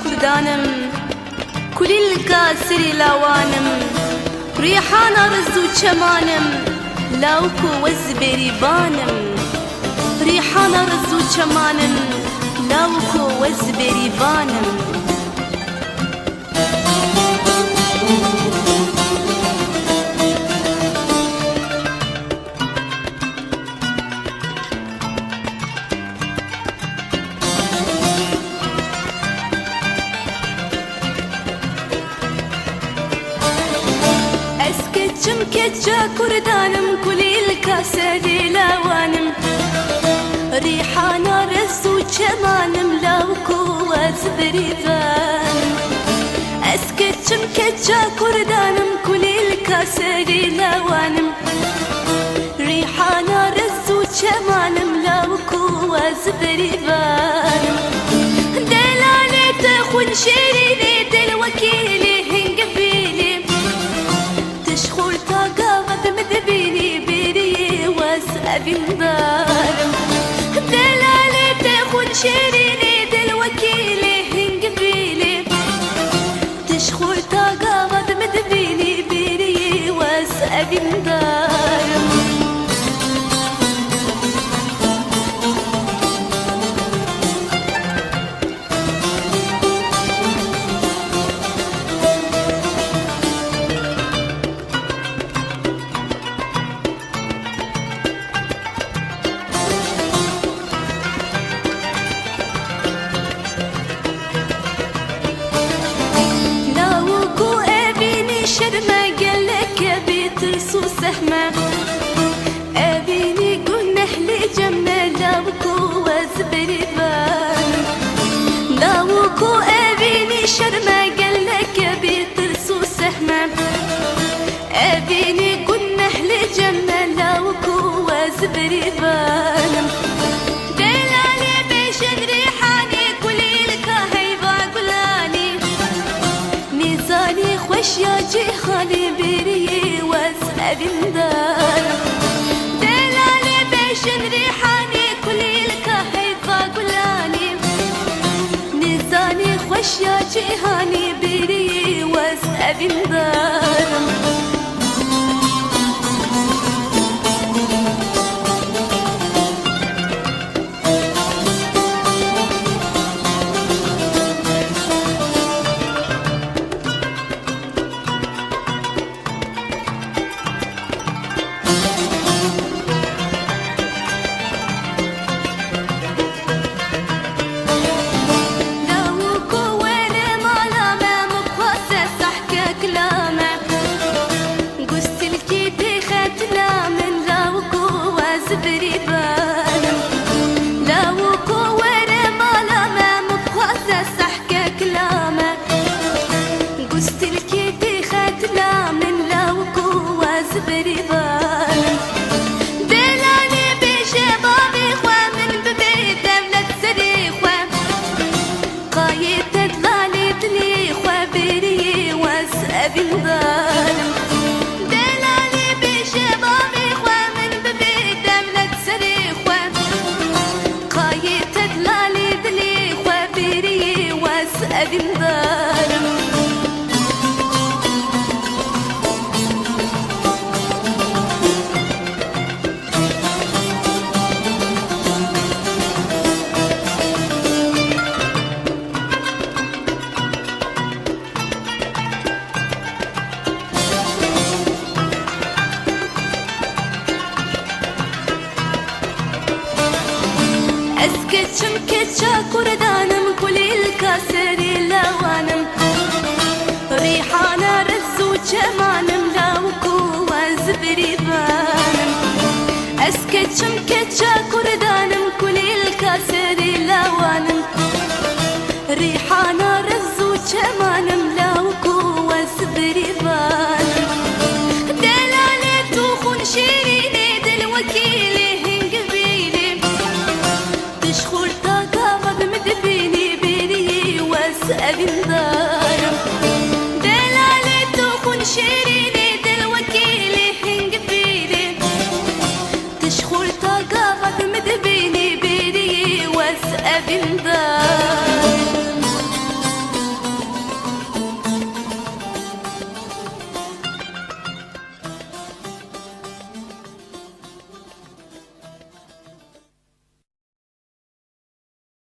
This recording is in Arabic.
كردانم كل الكاسر لاوانم ريحانا رزو چمانم لاوكو وزبري بانم ريحانا رزو چمانم لاوكو وزبري بانم كجا كردانم كل الكاسر لاوانم ريحانا رزو چمانم لاوكو وزبري بانم اسكتشم كجا كردانم كل الكاسر لاوانم ريحانا رزو چمانم لاوكو وزبري بانم دلالي تخون شيريني دلوكيلي هنقبيلي تشخور طاقة مدبيني بيري واسأبين دارم دلالي تخون شيريني دلوكيلي هنقبيلي تشخور طاقة مدبيني بيري واسأبين دارم سهمة أبيني قنح لجمنا لاوكو وزبري بانم لاوكو أبيني شرمة قلك بيترسو سهمة أبيني قنح لجمنا لاوكو وزبري بانم دلالي بيشن ريحاني كليلك هيبا قلاني ميزاني خوش يا جيخاني بري واسأبين دارم دلالي بيشن ريحاني كليلك هيفا قلاني نزاني خوش يا جيهاني بري واسأبين دارم زبري بانم لاوكو ورا مالا مبخاسة سحكة كلامة قست الكيتي ختنا من لاوكو وزبري بانم دلالي بشبابي خوا من ببيت دولة سريخوا قايت دلالي دلي خوا بري واسأبين ظالم دلالي بشبابي خوا من ببيت قايت دلالي دلي خوا بري واسأبين ظالم اسكتشم كتشا كردانم كل الكاسر لاوانم ريحانا رزو چمانم لاوكو وزبري بانم اسكتشم كتشا كردانم كل الكاسر لاوانم ريحانا رزو چمانم لاوكو وزبري بانم دلالي توخون شيريني دلوكيلي تشخور طاقة بمدبيني بري واسأبين دارم دلالي تخون شيريني دلوكيلي هنقبيلي تشخور طاقة بمدبيني بري واسأبين دارم